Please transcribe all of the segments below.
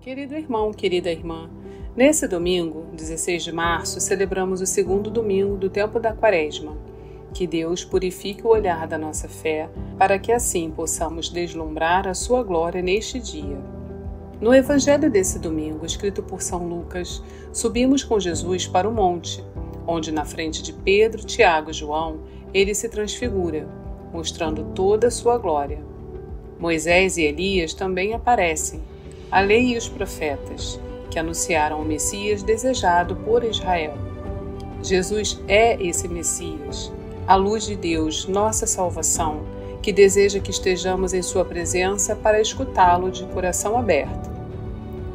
Querido irmão, querida irmã, nesse domingo, 16 de março, celebramos o segundo domingo do tempo da Quaresma. Que Deus purifique o olhar da nossa fé, para que assim possamos deslumbrar a sua glória neste dia. No Evangelho desse domingo, escrito por São Lucas, subimos com Jesus para o monte, onde na frente de Pedro, Tiago e João, ele se transfigura, mostrando toda a sua glória. Moisés e Elias também aparecem, a lei e os profetas, que anunciaram o Messias desejado por Israel. Jesus é esse Messias, a luz de Deus, nossa salvação, que deseja que estejamos em sua presença para escutá-lo de coração aberto.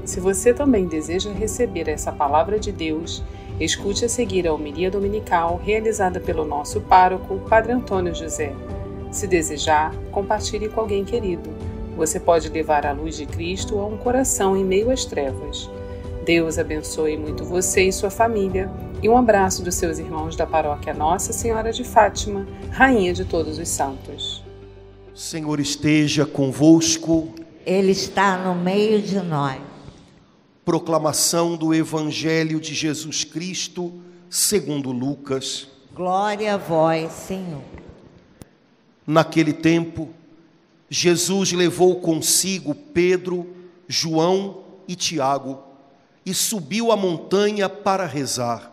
Se você também deseja receber essa palavra de Deus, escute a seguir a homilia dominical realizada pelo nosso pároco, Padre Antônio José. Se desejar, compartilhe com alguém querido. Você pode levar a luz de Cristo a um coração em meio às trevas. Deus abençoe muito você e sua família, e um abraço dos seus irmãos da paróquia Nossa Senhora de Fátima, Rainha de todos os santos. O Senhor esteja convosco. Ele está no meio de nós. Proclamação do Evangelho de Jesus Cristo, segundo Lucas. Glória a vós, Senhor. Naquele tempo, Jesus levou consigo Pedro, João e Tiago e subiu a montanha para rezar.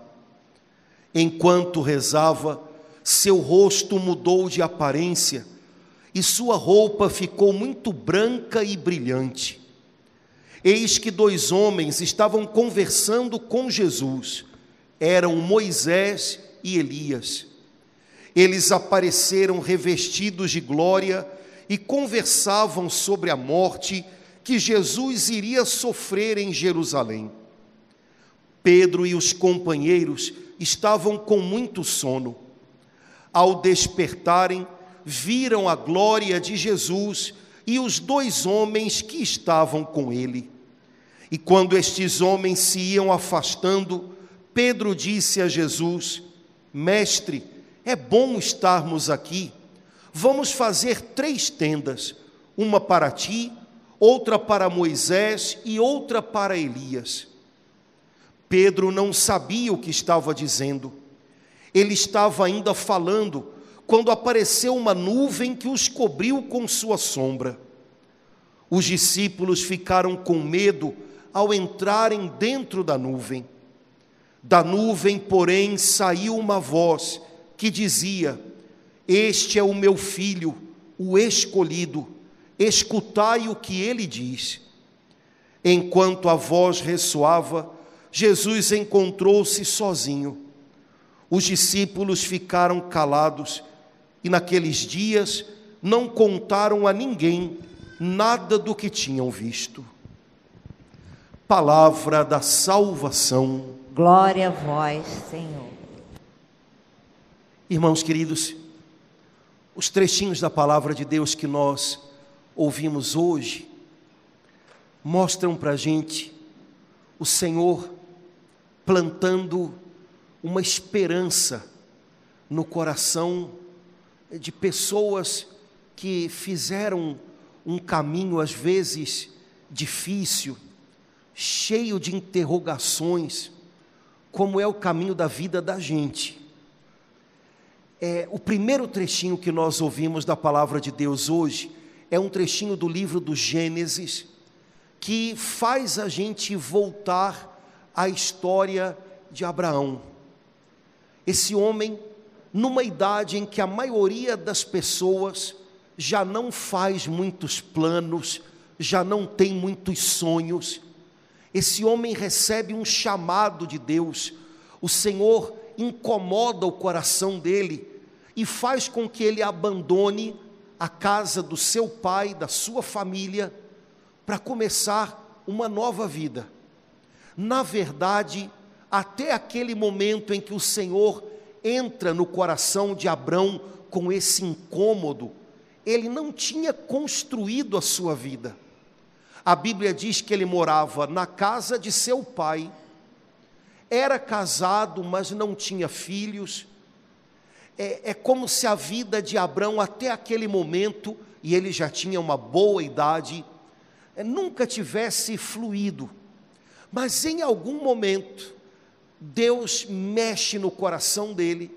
Enquanto rezava, seu rosto mudou de aparência e sua roupa ficou muito branca e brilhante. Eis que 2 homens estavam conversando com Jesus. Eram Moisés e Elias. Eles apareceram revestidos de glória e conversavam sobre a morte que Jesus iria sofrer em Jerusalém. Pedro e os companheiros estavam com muito sono. Ao despertarem, viram a glória de Jesus e os 2 homens que estavam com ele. E quando estes homens se iam afastando, Pedro disse a Jesus: Mestre, é bom estarmos aqui. Vamos fazer 3 tendas, uma para ti, outra para Moisés e outra para Elias. Pedro não sabia o que estava dizendo. Ele estava ainda falando, quando apareceu uma nuvem que os cobriu com sua sombra. Os discípulos ficaram com medo ao entrarem dentro da nuvem. Da nuvem, porém, saiu uma voz que dizia: Este é o meu filho, o escolhido, escutai o que ele diz. Enquanto a voz ressoava, Jesus encontrou-se sozinho. Os discípulos ficaram calados e naqueles dias não contaram a ninguém nada do que tinham visto. Palavra da salvação. Glória a vós, Senhor. Irmãos queridos, os trechinhos da palavra de Deus que nós ouvimos hoje mostram para a gente o Senhor plantando uma esperança no coração de pessoas que fizeram um caminho às vezes difícil, cheio de interrogações, como é o caminho da vida da gente. O primeiro trechinho que nós ouvimos da palavra de Deus hoje é um trechinho do livro do Gênesis, que faz a gente voltar à história de Abraão. Esse homem, numa idade em que a maioria das pessoas já não faz muitos planos, já não tem muitos sonhos, esse homem recebe um chamado de Deus. O Senhor incomoda o coração dele e faz com que ele abandone a casa do seu pai, da sua família, para começar uma nova vida. Na verdade, até aquele momento em que o Senhor entra no coração de Abrão com esse incômodo, ele não tinha construído a sua vida. A Bíblia diz que ele morava na casa de seu pai, era casado, mas não tinha filhos. É como se a vida de Abrão até aquele momento, e ele já tinha uma boa idade, nunca tivesse fluído, mas em algum momento Deus mexe no coração dele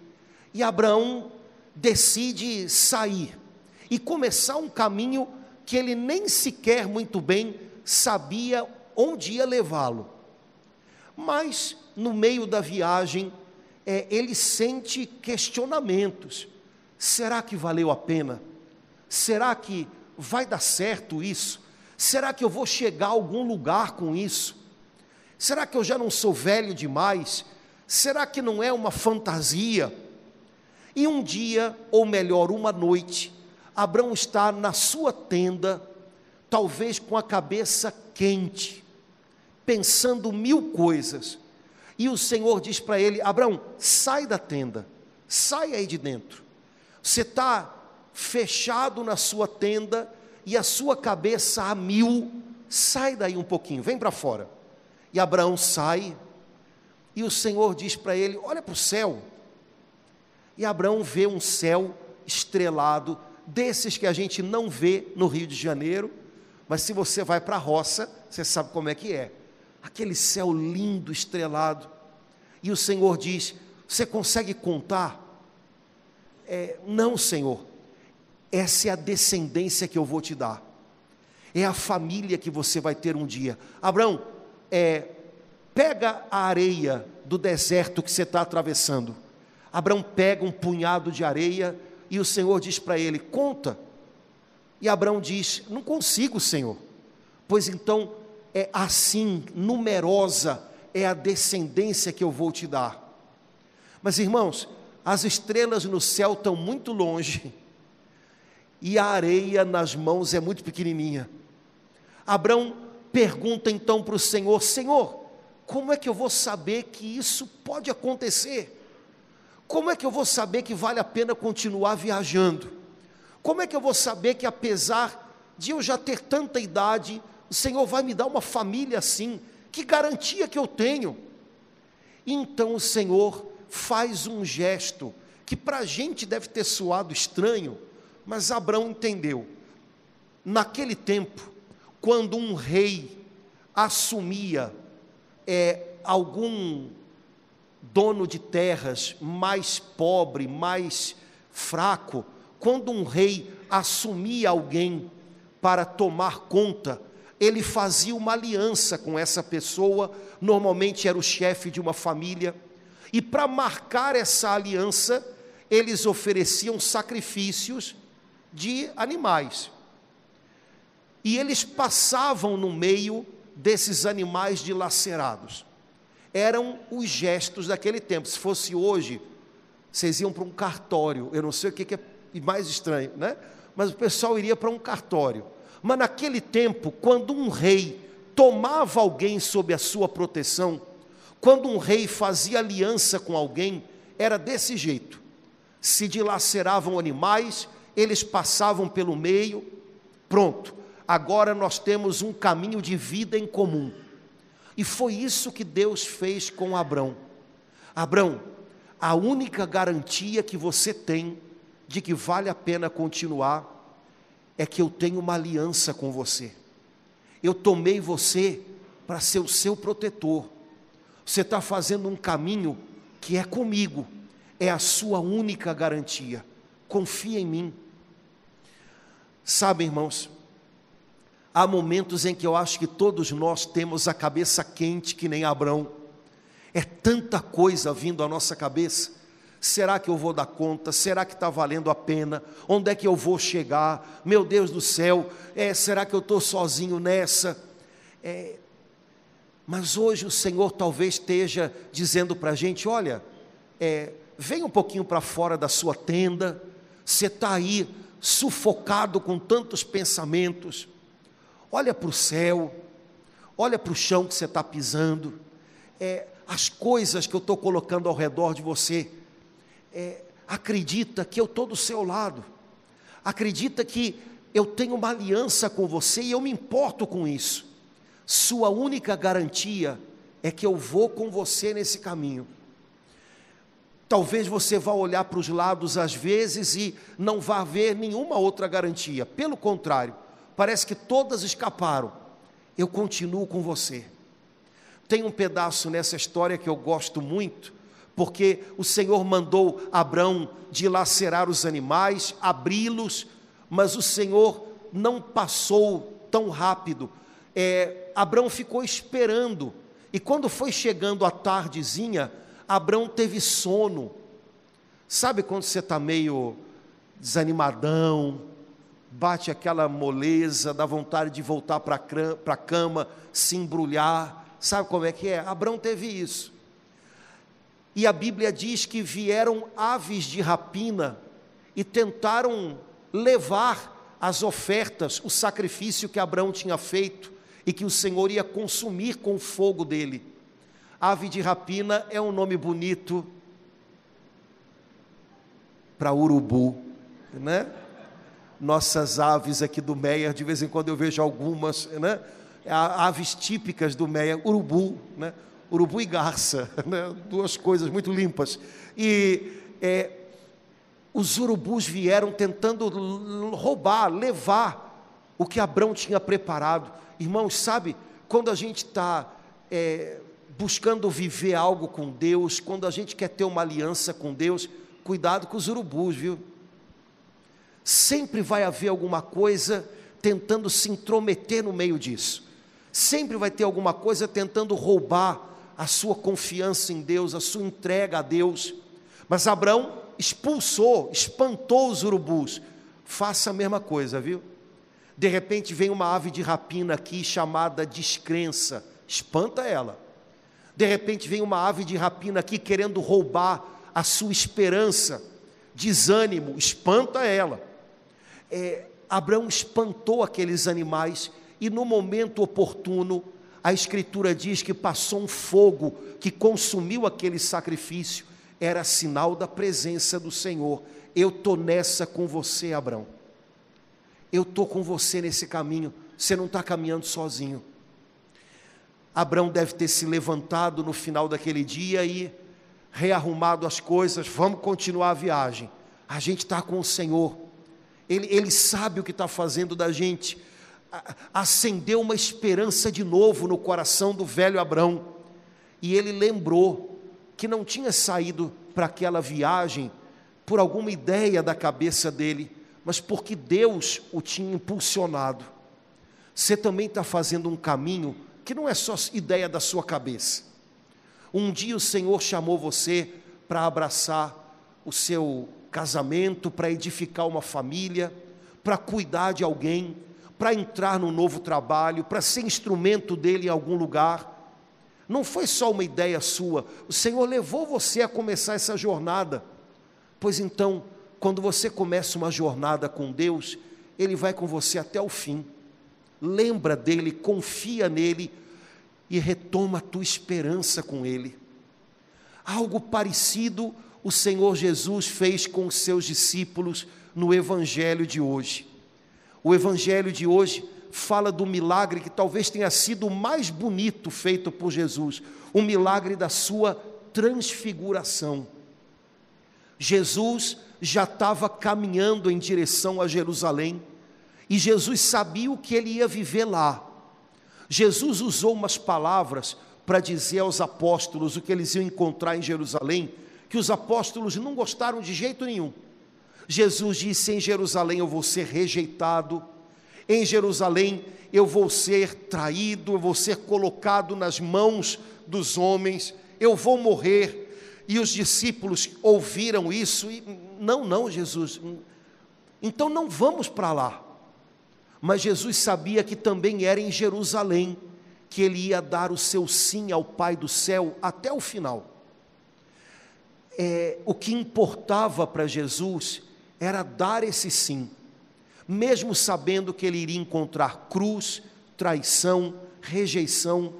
e Abraão decide sair e começar um caminho que ele nem sequer muito bem sabia onde ia levá-lo. Mas no meio da viagem ele sente questionamentos. Será que valeu a pena? Será que vai dar certo isso? Será que eu vou chegar a algum lugar com isso? Será que eu já não sou velho demais? Será que não é uma fantasia? E um dia, ou melhor, uma noite, Abraão está na sua tenda, talvez com a cabeça quente, pensando mil coisas. E o Senhor diz para ele: Abraão, sai da tenda, sai aí de dentro. Você está fechado na sua tenda e a sua cabeça a mil, sai daí um pouquinho, vem para fora. E Abraão sai, e o Senhor diz para ele: olha para o céu. E Abraão vê um céu estrelado, desses que a gente não vê no Rio de Janeiro, mas se você vai para a roça, você sabe como é que é. Aquele céu lindo, estrelado. E o Senhor diz: você consegue contar? Não, Senhor. Essa é a descendência que eu vou te dar. É a família que você vai ter um dia. Abraão, pega a areia do deserto que você está atravessando. Abraão pega um punhado de areia e o Senhor diz para ele: conta. E Abraão diz: não consigo, Senhor. Pois então, assim, numerosa é a descendência que eu vou te dar. Mas irmãos, as estrelas no céu estão muito longe e a areia nas mãos é muito pequenininha. Abraão pergunta então para o Senhor: Senhor, como é que eu vou saber que isso pode acontecer? Como é que eu vou saber que vale a pena continuar viajando? Como é que eu vou saber que, apesar de eu já ter tanta idade, o Senhor vai me dar uma família assim? Que garantia que eu tenho? Então o Senhor faz um gesto que para a gente deve ter soado estranho, mas Abraão entendeu. Naquele tempo, quando um rei assumia algum dono de terras mais pobre, mais fraco, quando um rei assumia alguém para tomar conta, ele fazia uma aliança com essa pessoa, normalmente era o chefe de uma família, e para marcar essa aliança, eles ofereciam sacrifícios de animais, e eles passavam no meio desses animais dilacerados. Eram os gestos daquele tempo. Se fosse hoje, vocês iam para um cartório. Eu não sei o que é mais estranho, né? Mas o pessoal iria para um cartório. Mas naquele tempo, quando um rei tomava alguém sob a sua proteção, quando um rei fazia aliança com alguém, era desse jeito. Se dilaceravam animais, eles passavam pelo meio, pronto. Agora nós temos um caminho de vida em comum. E foi isso que Deus fez com Abraão. Abraão, a única garantia que você tem de que vale a pena continuar é que eu tenho uma aliança com você. Eu tomei você para ser o seu protetor. Você está fazendo um caminho que é comigo. É a sua única garantia. Confia em mim. Sabe, irmãos, há momentos em que eu acho que todos nós temos a cabeça quente que nem Abraão. É tanta coisa vindo à nossa cabeça. Será que eu vou dar conta? Será que está valendo a pena? Onde é que eu vou chegar? Meu Deus do céu, será que eu estou sozinho nessa? Mas hoje o Senhor talvez esteja dizendo para a gente: olha, vem um pouquinho para fora da sua tenda. Você está aí sufocado com tantos pensamentos. Olha para o céu, olha para o chão que você está pisando, as coisas que eu estou colocando ao redor de você. Acredita que eu estou do seu lado, acredita que eu tenho uma aliança com você e eu me importo com isso. Sua única garantia é que eu vou com você nesse caminho. Talvez você vá olhar para os lados às vezes e não vá ver nenhuma outra garantia, pelo contrário, parece que todas escaparam. eu continuo com você. Tem um pedaço nessa história que eu gosto muito, porque o Senhor mandou Abrão dilacerar os animais, abri-los, mas o Senhor não passou tão rápido. Abrão ficou esperando, e quando foi chegando a tardezinha, Abrão teve sono. Sabe quando você está meio desanimadão, bate aquela moleza, dá vontade de voltar para a cama, se embrulhar, sabe como é que é? Abrão teve isso. E a Bíblia diz que vieram aves de rapina e tentaram levar as ofertas, o sacrifício que Abrão tinha feito e que o Senhor ia consumir com o fogo dele. Ave de rapina é um nome bonito para urubu, né? Nossas aves aqui do Meier, de vez em quando eu vejo algumas, né? Aves típicas do Meier, urubu, né? Urubu e garça, né? Duas coisas muito limpas. E os urubus vieram tentando roubar, levar o que Abrão tinha preparado. Irmãos, sabe, quando a gente está buscando viver algo com Deus, quando a gente quer ter uma aliança com Deus, cuidado com os urubus, viu? Sempre vai haver alguma coisa tentando se intrometer no meio disso. Sempre vai ter alguma coisa tentando roubar a sua confiança em Deus, a sua entrega a Deus. Mas Abrão expulsou, espantou os urubus. Faça a mesma coisa, viu? De repente vem uma ave de rapina aqui chamada descrença, espanta ela. De repente vem uma ave de rapina aqui querendo roubar a sua esperança, desânimo, espanta ela. Abrão espantou aqueles animais e no momento oportuno, a Escritura diz que passou um fogo que consumiu aquele sacrifício, era sinal da presença do Senhor. Eu estou nessa com você, Abrão. Eu estou com você nesse caminho, você não está caminhando sozinho. Abrão deve ter se levantado no final daquele dia e rearrumado as coisas, vamos continuar a viagem, a gente está com o Senhor, Ele sabe o que está fazendo da gente. Acendeu uma esperança de novo no coração do velho Abrão, e ele lembrou que não tinha saído para aquela viagem por alguma ideia da cabeça dele, mas porque Deus o tinha impulsionado. Você também está fazendo um caminho que não é só ideia da sua cabeça. Um dia o Senhor chamou você para abraçar o seu casamento, para edificar uma família, para cuidar de alguém, para entrar num novo trabalho, para ser instrumento dele em algum lugar. Não foi só uma ideia sua, o Senhor levou você a começar essa jornada. Pois então, quando você começa uma jornada com Deus, Ele vai com você até o fim. Lembra dele, confia nele e retoma a tua esperança com Ele. Algo parecido o Senhor Jesus fez com os seus discípulos no Evangelho de hoje. O Evangelho de hoje fala do milagre que talvez tenha sido o mais bonito feito por Jesus, o milagre da sua transfiguração. Jesus já estava caminhando em direção a Jerusalém, e Jesus sabia o que ele ia viver lá. Jesus usou umas palavras para dizer aos apóstolos o que eles iam encontrar em Jerusalém, que os apóstolos não gostaram de jeito nenhum. Jesus disse: em Jerusalém eu vou ser rejeitado, em Jerusalém eu vou ser traído, eu vou ser colocado nas mãos dos homens, eu vou morrer. E os discípulos ouviram isso e, não, Jesus, então não vamos para lá. Mas Jesus sabia que também era em Jerusalém que ele ia dar o seu sim ao Pai do céu até o final. O que importava para Jesus era dar esse sim, mesmo sabendo que ele iria encontrar cruz, traição, rejeição.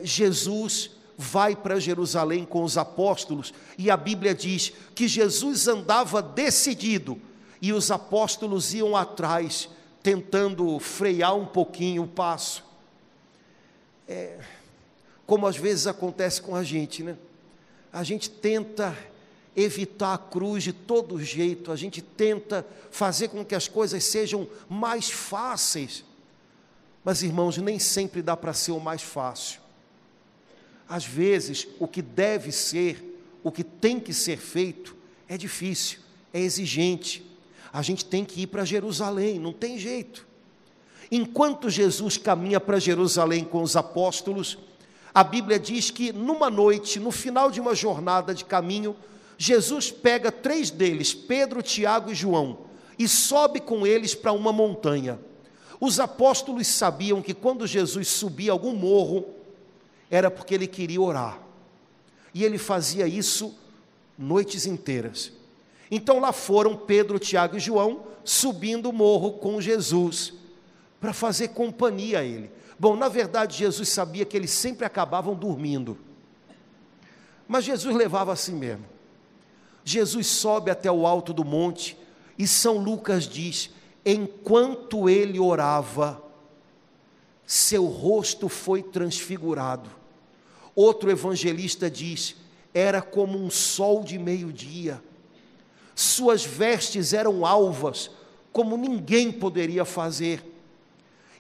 Jesus vai para Jerusalém com os apóstolos, e a Bíblia diz que Jesus andava decidido, e os apóstolos iam atrás, tentando frear um pouquinho o passo. Como às vezes acontece com a gente, né? A gente tenta evitar a cruz de todo jeito, a gente tenta fazer com que as coisas sejam mais fáceis, Mas, irmãos, nem sempre dá para ser o mais fácil. Às vezes, o que deve ser, o que tem que ser feito, é difícil, é exigente. A gente tem que ir para Jerusalém, não tem jeito. Enquanto Jesus caminha para Jerusalém com os apóstolos, a Bíblia diz que numa noite, no final de uma jornada de caminho, Jesus pega 3 deles, Pedro, Tiago e João, e sobe com eles para uma montanha. Os apóstolos sabiam que quando Jesus subia algum morro, era porque ele queria orar. E ele fazia isso noites inteiras. Então lá foram Pedro, Tiago e João, subindo o morro com Jesus, para fazer companhia a ele. Bom, na verdade, Jesus sabia que eles sempre acabavam dormindo. Mas Jesus levava assim mesmo. Jesus sobe até o alto do monte, e São Lucas diz, enquanto ele orava, seu rosto foi transfigurado. Outro evangelista diz, era como um sol de meio-dia. Suas vestes eram alvas, como ninguém poderia fazer.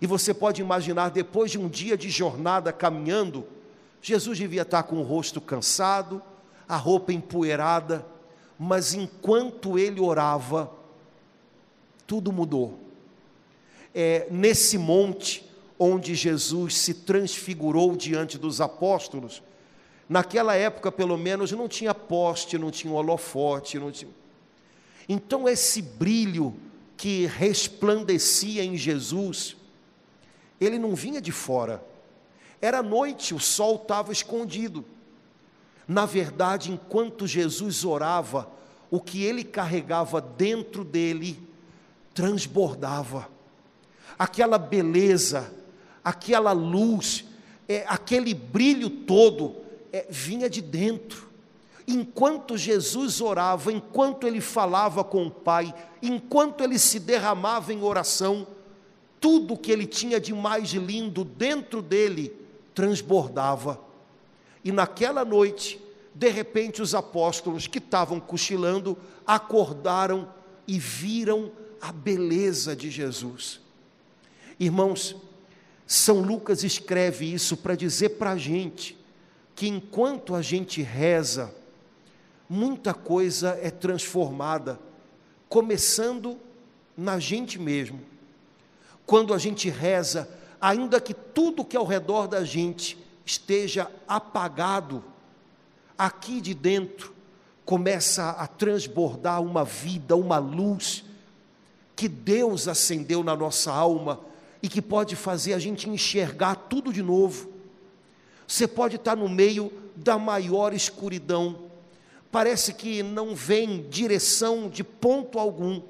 E você pode imaginar, depois de um dia de jornada caminhando, Jesus devia estar com o rosto cansado, a roupa empoeirada, mas enquanto ele orava, tudo mudou. Nesse monte onde Jesus se transfigurou diante dos apóstolos, naquela época pelo menos não tinha poste, não tinha holofote, não tinha... Então esse brilho que resplandecia em Jesus, ele não vinha de fora, era noite, o sol estava escondido. Na verdade, enquanto Jesus orava, o que ele carregava dentro dele transbordava. Aquela beleza, aquela luz, aquele brilho todo, vinha de dentro. Enquanto Jesus orava, enquanto ele falava com o Pai, enquanto ele se derramava em oração, tudo que ele tinha de mais lindo dentro dele transbordava. E naquela noite, de repente os apóstolos que estavam cochilando, acordaram e viram a beleza de Jesus. Irmãos, São Lucas escreve isso para dizer para a gente, que enquanto a gente reza, muita coisa é transformada, começando na gente mesmo. Quando a gente reza, ainda que tudo que é ao redor da gente esteja apagado, aqui de dentro começa a transbordar uma vida, uma luz, que Deus acendeu na nossa alma e que pode fazer a gente enxergar tudo de novo. Você pode estar no meio da maior escuridão, parece que não vem direção de ponto algum,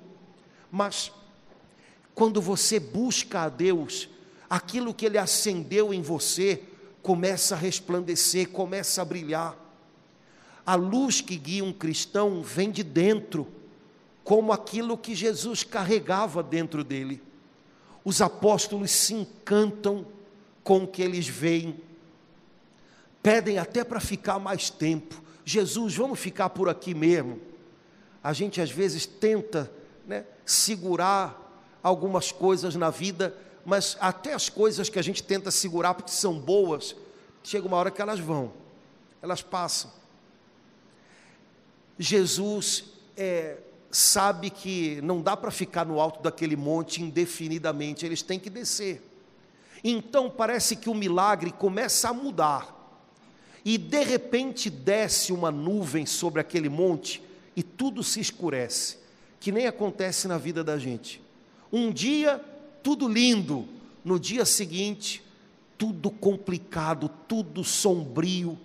mas quando você busca a Deus, aquilo que Ele acendeu em você, começa a resplandecer, começa a brilhar. A luz que guia um cristão vem de dentro, como aquilo que Jesus carregava dentro dele. Os apóstolos se encantam com o que eles veem, pedem até para ficar mais tempo. Jesus, vamos ficar por aqui mesmo. A gente às vezes tenta, segurar algumas coisas na vida, mas até as coisas que a gente tenta segurar porque são boas, chega uma hora que elas passam. Jesus sabe que não dá para ficar no alto daquele monte indefinidamente, eles têm que descer. Então parece que o milagre começa a mudar, e de repente desce uma nuvem sobre aquele monte, e tudo se escurece, que nem acontece na vida da gente. Um dia, tudo lindo, no dia seguinte, tudo complicado, tudo sombrio.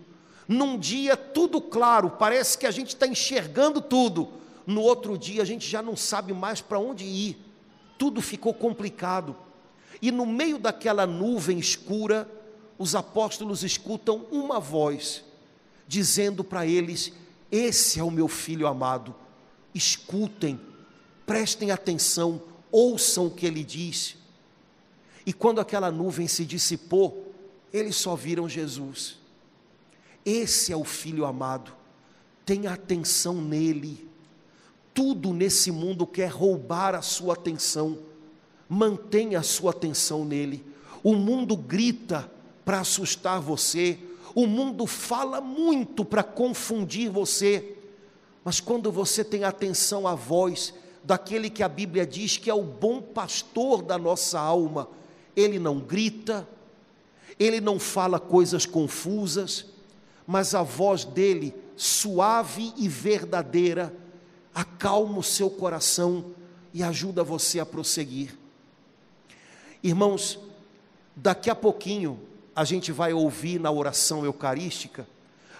Num dia, tudo claro, parece que a gente está enxergando tudo. No outro dia, a gente já não sabe mais para onde ir. Tudo ficou complicado. E no meio daquela nuvem escura, os apóstolos escutam uma voz, dizendo para eles, esse é o meu filho amado, escutem, prestem atenção, ouçam o que ele diz. E quando aquela nuvem se dissipou, eles só viram Jesus. Esse é o filho amado, tenha atenção nele. Tudo nesse mundo quer roubar a sua atenção, mantenha a sua atenção nele. O mundo grita para assustar você, o mundo fala muito para confundir você, mas quando você tem atenção à voz daquele que a Bíblia diz que é o bom pastor da nossa alma, ele não grita, ele não fala coisas confusas, mas a voz dele, suave e verdadeira, acalma o seu coração e ajuda você a prosseguir. Irmãos, daqui a pouquinho a gente vai ouvir na oração eucarística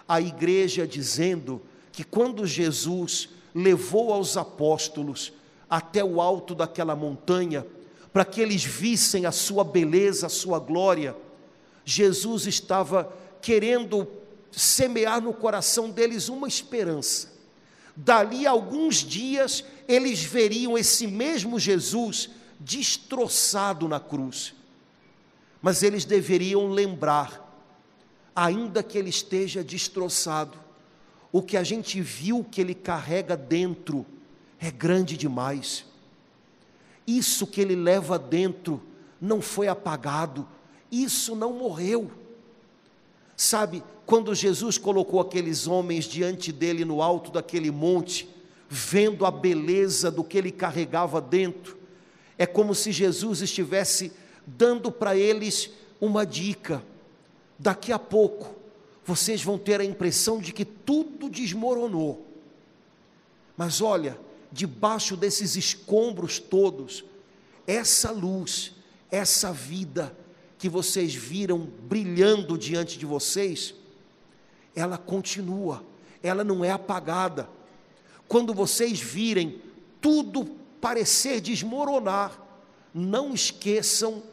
a igreja dizendo que quando Jesus levou aos apóstolos até o alto daquela montanha, para que eles vissem a sua beleza, a sua glória, Jesus estava querendo semear no coração deles uma esperança. Dali a alguns dias, eles veriam esse mesmo Jesus destroçado na cruz. Mas eles deveriam lembrar, ainda que ele esteja destroçado, o que a gente viu que ele carrega dentro é grande demais. Isso que ele leva dentro não foi apagado, isso não morreu. Sabe, quando Jesus colocou aqueles homens diante dele no alto daquele monte, vendo a beleza do que ele carregava dentro, é como se Jesus estivesse dando para eles uma dica: daqui a pouco vocês vão ter a impressão de que tudo desmoronou, mas olha, debaixo desses escombros todos, essa luz, essa vida que vocês viram brilhando diante de vocês, ela continua, ela não é apagada. Quando vocês virem tudo parecer desmoronar, não esqueçam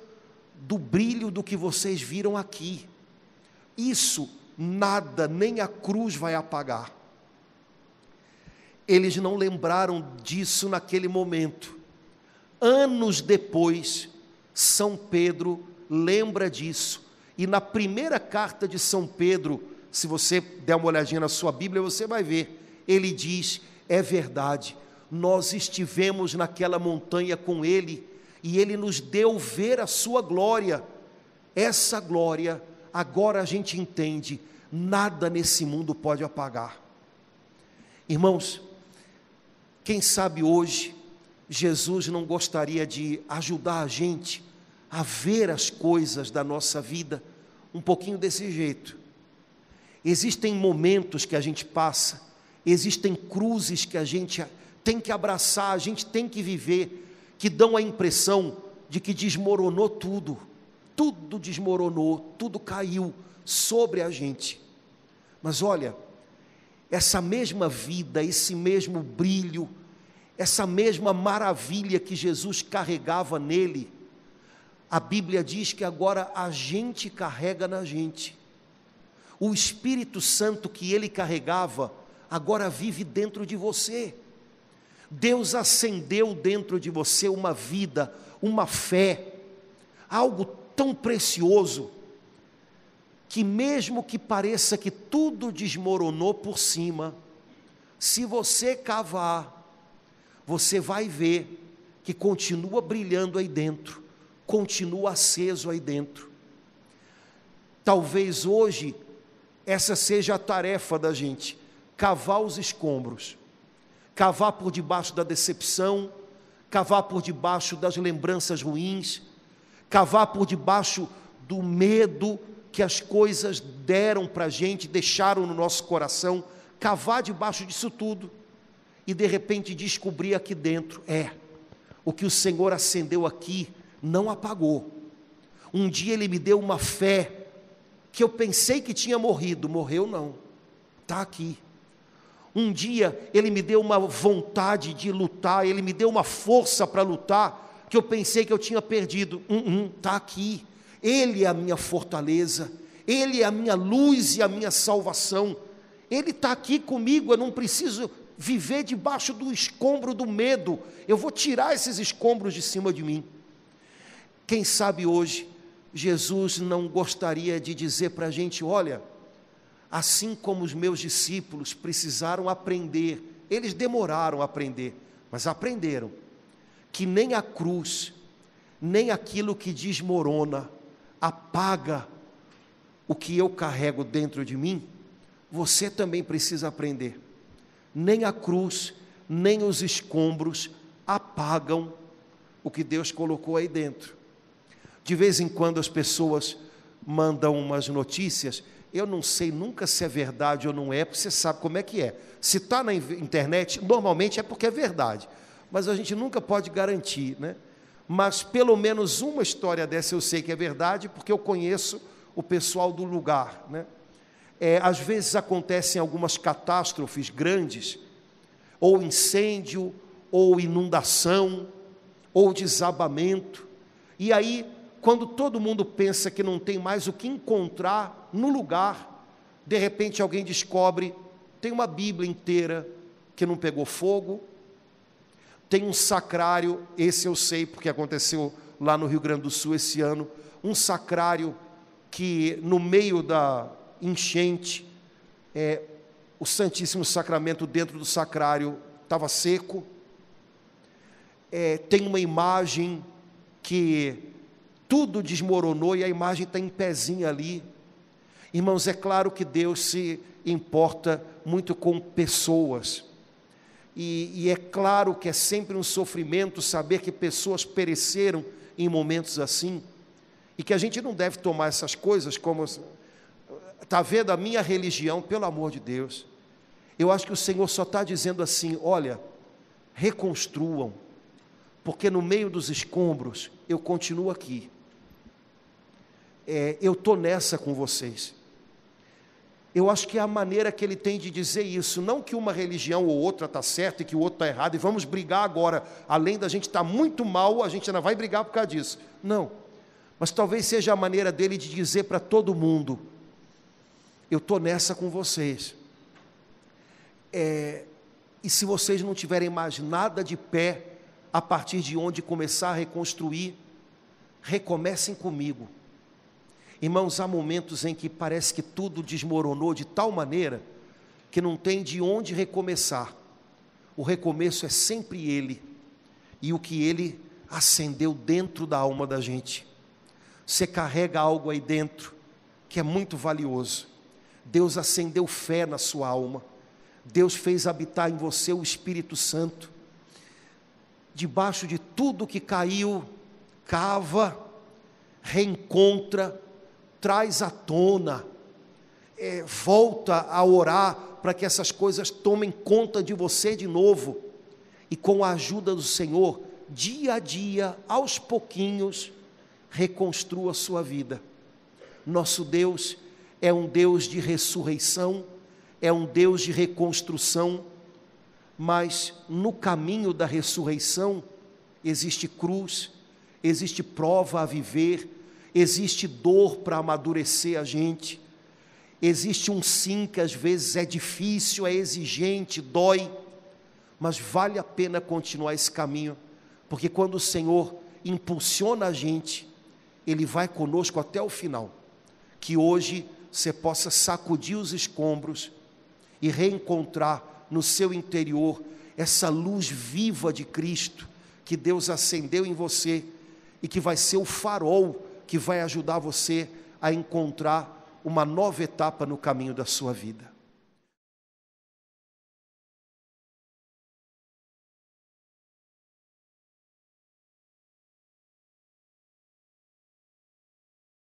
do brilho do que vocês viram aqui. Isso nada, nem a cruz vai apagar. Eles não lembraram disso naquele momento. Anos depois, São Pedro lembra disso, e na primeira carta de São Pedro, se você der uma olhadinha na sua Bíblia, você vai ver, ele diz: é verdade, nós estivemos naquela montanha com ele, e ele nos deu ver a sua glória. Essa glória, agora a gente entende, nada nesse mundo pode apagar. Irmãos, quem sabe hoje Jesus não gostaria de ajudar a gente a ver as coisas da nossa vida um pouquinho desse jeito. Existem momentos que a gente passa, existem cruzes que a gente tem que abraçar, a gente tem que viver, que dão a impressão de que desmoronou tudo, tudo desmoronou, tudo caiu sobre a gente. Mas olha, essa mesma vida, esse mesmo brilho, essa mesma maravilha que Jesus carregava nele, a Bíblia diz que agora a gente carrega na gente. O Espírito Santo que ele carregava, agora vive dentro de você. Deus acendeu dentro de você uma vida, uma fé, algo tão precioso, que mesmo que pareça que tudo desmoronou por cima, se você cavar, você vai ver que continua brilhando aí dentro, continua aceso aí dentro. Talvez hoje essa seja a tarefa da gente, cavar os escombros, cavar por debaixo da decepção, cavar por debaixo das lembranças ruins, cavar por debaixo do medo que as coisas deram para a gente, deixaram no nosso coração, cavar debaixo disso tudo, e de repente descobrir aqui dentro, o que o Senhor acendeu aqui, não apagou. Um dia ele me deu uma fé, que eu pensei que tinha morrido, morreu não, está aqui. Um dia ele me deu uma vontade de lutar, ele me deu uma força para lutar, que eu pensei que eu tinha perdido, está aqui. Ele é a minha fortaleza, ele é a minha luz e a minha salvação, ele está aqui comigo, eu não preciso viver debaixo do escombro do medo, eu vou tirar esses escombros de cima de mim. Quem sabe hoje, Jesus não gostaria de dizer para a gente: olha, assim como os meus discípulos precisaram aprender, eles demoraram a aprender, mas aprenderam, que nem a cruz, nem aquilo que desmorona, apaga o que eu carrego dentro de mim, você também precisa aprender. Nem a cruz, nem os escombros apagam o que Deus colocou aí dentro. De vez em quando as pessoas mandam umas notícias, eu não sei nunca se é verdade ou não é, porque você sabe como é que é. Se está na internet, normalmente é porque é verdade, mas a gente nunca pode garantir, né? Mas pelo menos uma história dessa eu sei que é verdade, porque eu conheço o pessoal do lugar, né? Às vezes acontecem algumas catástrofes grandes, ou incêndio, ou inundação, ou desabamento, e aí, quando todo mundo pensa que não tem mais o que encontrar no lugar, de repente alguém descobre, tem uma Bíblia inteira que não pegou fogo, tem um sacrário, esse eu sei porque aconteceu lá no Rio Grande do Sul esse ano, um sacrário que no meio da enchente, o Santíssimo Sacramento dentro do sacrário estava seco, tem uma imagem que tudo desmoronou e a imagem está em pezinho ali. Irmãos, é claro que Deus se importa muito com pessoas, e é claro que é sempre um sofrimento saber que pessoas pereceram em momentos assim, e que a gente não deve tomar essas coisas como, está vendo a minha religião, pelo amor de Deus. Eu acho que o Senhor só está dizendo assim, olha, reconstruam, porque no meio dos escombros eu continuo aqui, eu estou nessa com vocês. Eu acho que é a maneira que ele tem de dizer isso, não que uma religião ou outra está certa e que o outro está errado, e vamos brigar agora, além da gente estar muito mal, a gente ainda vai brigar por causa disso. Não, mas talvez seja a maneira dele de dizer para todo mundo, eu estou nessa com vocês, e se vocês não tiverem mais nada de pé, a partir de onde começar a reconstruir, recomecem comigo. Irmãos, há momentos em que parece que tudo desmoronou de tal maneira que não tem de onde recomeçar. O recomeço é sempre Ele, e o que Ele acendeu dentro da alma da gente. Você carrega algo aí dentro que é muito valioso. Deus acendeu fé na sua alma, Deus fez habitar em você o Espírito Santo. Debaixo de tudo que caiu, cava, reencontra, traz à tona, volta a orar para que essas coisas tomem conta de você de novo, e com a ajuda do Senhor, dia a dia, aos pouquinhos, reconstrua a sua vida. Nosso Deus é um Deus de ressurreição, é um Deus de reconstrução, mas no caminho da ressurreição existe cruz, existe prova a viver, existe dor para amadurecer a gente, existe um sim que às vezes é difícil, é exigente, dói, mas vale a pena continuar esse caminho, porque quando o Senhor impulsiona a gente, Ele vai conosco até o final. Que hoje você possa sacudir os escombros e reencontrar no seu interior essa luz viva de Cristo, que Deus acendeu em você, e que vai ser o farol que vai ajudar você a encontrar uma nova etapa no caminho da sua vida.